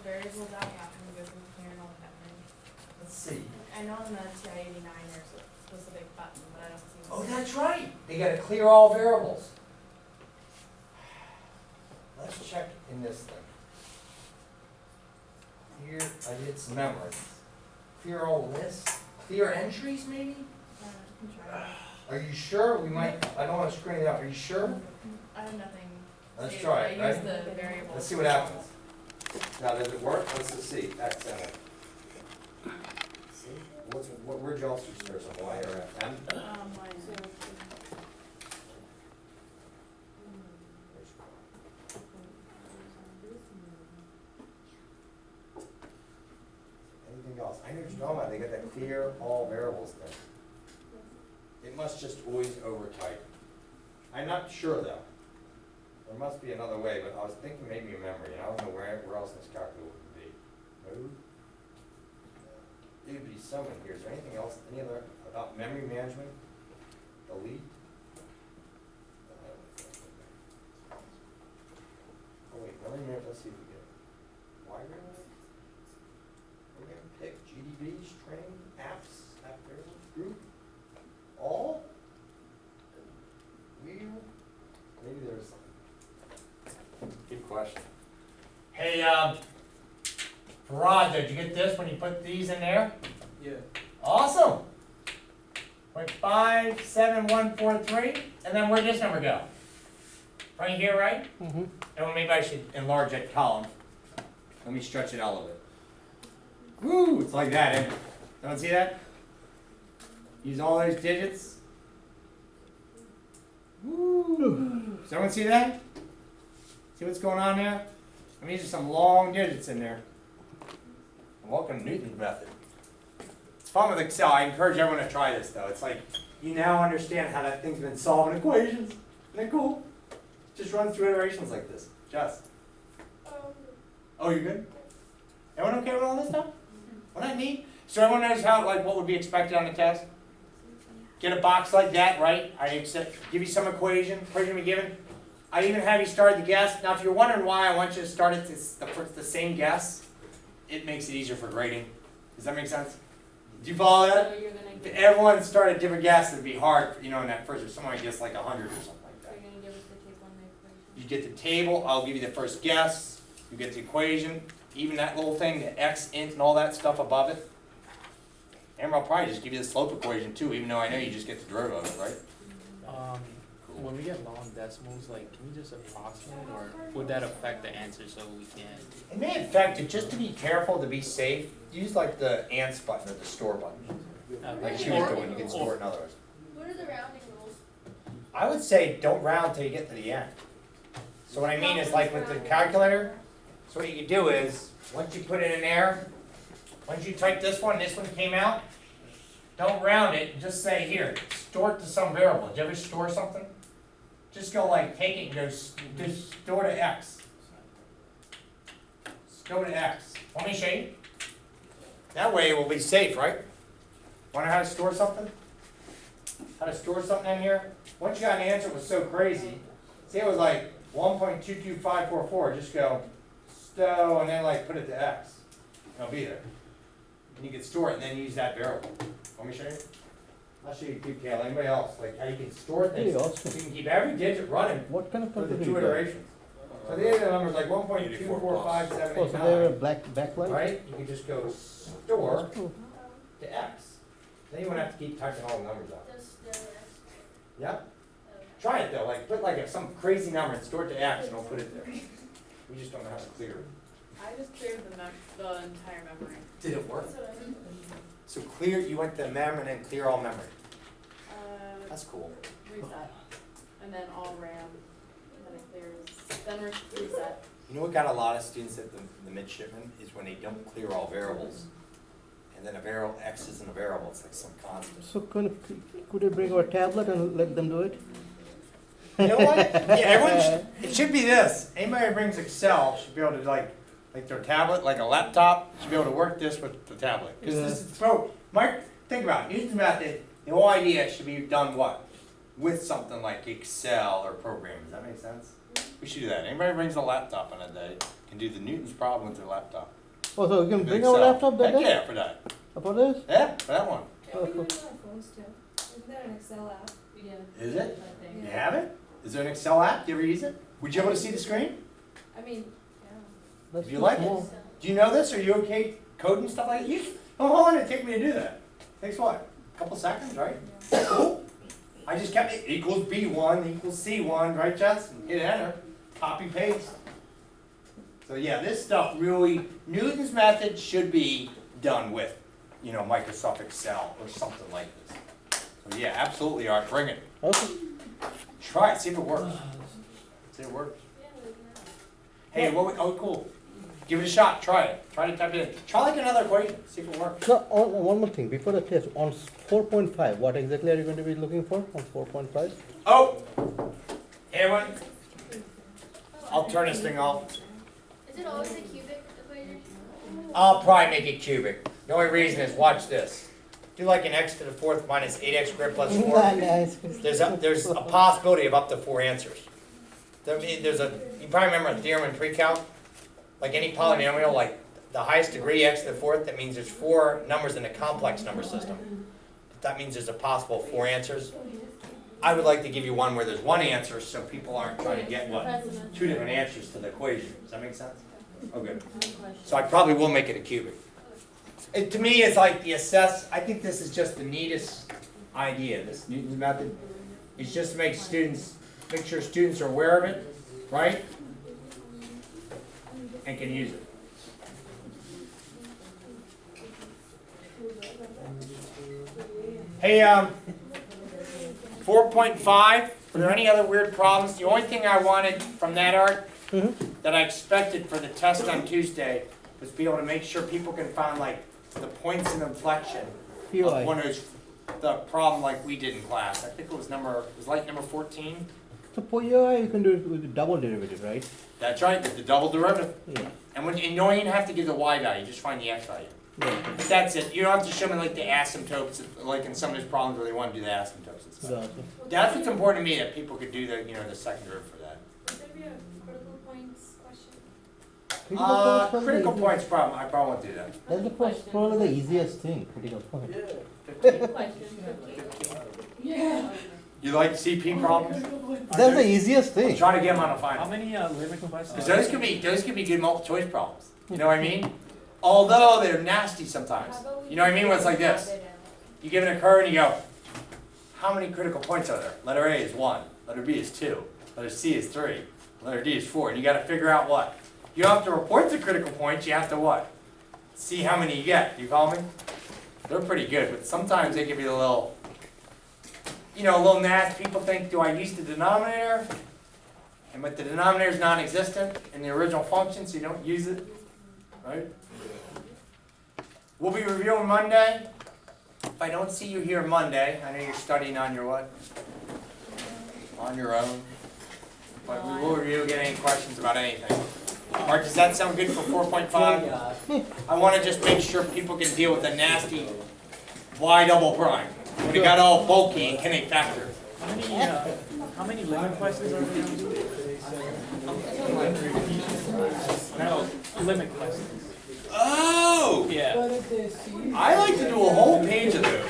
variables out, you have to go through clearing all the memory. Let's see. I know in the TI 89 there's a specific button, but I don't see. Oh, that's right. They gotta clear all variables. Let's check in this thing. Here, I did some memories. Clear all lists, clear entries maybe? I can try. Are you sure? We might, I don't wanna screen it up. Are you sure? I have nothing. Let's saved, try but it, I use right? the variables. Let's see what happens. Now, does it work? Let's just see. X in it. See? What word you also use there? Some Y or M? Mine. Anything else? I know what you're talking about. They got that clear all variables thing. It must just always overtype. I'm not sure though. There must be another way, but I was thinking maybe a memory, and I don't know where else this calculator would be. Mode? It would be somewhere here. Is there anything else, any other, about memory management? Delete? Oh wait, memory management, let's see if we get it. Wiring? Program pick, GDB, string, apps, app variable, group, all? Wheel? Maybe there's something. Good question. Hey, Farad, did you get this when you put these in there? Yeah. Awesome. 0.57143, and then where'd this number go? Right here, right? Mm-hmm. And maybe I should enlarge that column. Let me stretch it out a little bit. Woo, it's like that, eh? Don't see that? Use all those digits. Woo. Does everyone see that? See what's going on there? I mean, these are some long digits in there. Welcome to Newton's method. It's fun with Excel. I encourage everyone to try this, though. It's like you now understand how that thing's been solving equations. Isn't that cool? Just run through iterations like this. Just. Oh, you good? Everyone okay with all this stuff? Wasn't that neat? So everyone knows how, like, what would be expected on the test? Get a box like that, right? I give you some equation be given. I even have you start the guess. Now, if you're wondering why I want you to start at the same guess, it makes it easier for grading. Does that make sense? Do you follow that? So you're gonna If give, everyone started a different guess, it'd be hard, you know, in that first, if someone gets like 100 or something like so that. you're gonna give us the table on the equation? You get the table, I'll give you the first guess, you get the equation, even that little thing, the x, int, and all that stuff above it. And I'll probably just give you the slope equation too, even though I know you just get the derivative of it, right? When we get long decimals, like, can we just approximate, or would that affect the answer so we can? It may affect it, just to be careful, to be safe, use like the ants button or the store button. Like she was doing, you can store it in others. What are the rounding rules? I would say don't round till you get to the end. So what I mean is like with the calculator, so what you can do is, once you put it in there, once you type this one came out, don't round it, just say here, store it to some variable. Did you ever store something? Just go like, take it and go, just store to X. Store to X. Want me to show you? That way it will be safe, right? Wonder how to store something? How to store something in here? Once you got an answer, it was so crazy. Say it was like 1.22544, just go stow and then like put it to X. It'll be there. And you can store it and then use that variable. Want me to show you? I'll show you too, Kayla. Anybody else? Like how you can store things. Hey, awesome. So you can keep every digit running What kind of for the computer two you got? iterations. So the other number is like Oh, so they're a 1.245789. black backlight? Right? You can just go store Cool. to X. Then you won't have to keep typing all the numbers out. Yep. Try it though, like put like some crazy number and store it to X and I'll put it there. We just don't know how to clear it. I just cleared the entire memory. Did it work? So clear, you went to mem and then clear all memory. That's cool. Reset, and then all RAM, and then it clears, then reset. You know what got a lot of students at the midshipman is when they don't clear all variables. And then a variable, X isn't a variable, it's like some constant. So could you bring our tablet and let them do it? You know what? Yeah, everyone it should be this. Anybody who brings Excel should be able to like their tablet, like a laptop, should be able to work this with the tablet. Because this is, bro, Mike, think about it. Use the method. The whole idea should be done what? With something like Excel or program. Does that make sense? We should do that. Anybody who brings a laptop on a day can do the Newton's problem with their laptop. Oh, so we can with bring our Excel. laptop that Heck day? yeah, for that. For this? Yeah, for that one. Can't we do it on phones too? Isn't there an Excel app? Yeah. Is it? I think. You have it? Is there an Excel app? Do you ever use it? Would you able to see the screen? I mean, yeah. That's Do you too like it? small. Do you know this? Are you okay coding stuff like that? How long did it take me to do that? Takes what? A couple seconds, right? Cool. I just kept it equals B1 equals C1, right, Jess? And hit enter, copy paste. So yeah, this stuff really, Newton's method should be done with, you know, Microsoft Excel or something like this. So yeah, absolutely, Art, bring it. Okay. Try it, see if it works. See if it works. Hey, oh, cool. Give it a shot, try it. Try to type it in. Try like another equation, see if it works. So, one more thing, before the test, on 4.5, what exactly are you going to be looking for on 4.5? Oh! Hey, everyone. I'll turn this thing off. Is it always a cubic equation? I'll probably make it cubic. The only reason is, watch this. Do like an x to the fourth minus 8x squared plus 4. Nice. There's a possibility of up to 4 answers. You probably remember a theorem in pre-calc? Like any polynomial, like the highest degree x to the fourth, that means there's 4 numbers in a complex number system. That means there's a possible 4 answers. I would like to give you one where there's 1 answer, so people aren't trying to get, 2 different answers to the equation. Does that make sense? Oh, good. So I probably will make it a cubic. To me, it's like the assess, I think this is just the neatest idea, this Newton's method. It's just to make sure students are aware of it, right? And can use it. Hey, 4.5, are there any other weird problems? The only thing I wanted from that, Art, that I expected for the test on Tuesday was be able to make sure people can find like the points of inflection of one of those, the problem like we did in class. I think it was like number 14. So for POI, you can do it with the double derivative, right? That's right, the double derivative. Yeah. And you don't even have to give the y value, just find the x value. But that's it. You don't have to show me like the asymptotes, like in some of these problems where they want to do the asymptotes and stuff. Gotcha. That's what's important to me, that people could do the, the second derivative for that. Would there be a critical points question? Critical points problem, I probably won't do that. That's the first, probably the easiest thing, critical point. You like CP problems? That's the easiest I'll thing. try to get them on a How final. many limit questions? Because those could be good multiple choice problems. You know what I mean? Although they're nasty sometimes. You know what I mean? When it's like this. You give it a curve and you go, how many critical points are there? Letter A is 1, letter B is 2, letter C is 3, letter D is 4. And you gotta figure out what? You don't have to report the critical points, you have to what? See how many you get. You follow me? They're pretty good, but sometimes they can be a little, a little nasty. People think, do I use the denominator? But the denominator is non-existent in the original function, so you don't use it, right? We'll be reviewing Monday. If I don't see you here Monday, I know you're studying on your what? On your own. But we will review, get any questions about anything. Mark, does that sound good for 4.5? I want to just make sure people can deal with the nasty y double prime. When it got all bulky and can they factor. How many limit questions are there? No, limit questions. Oh! Yeah. I like to do a whole page of those.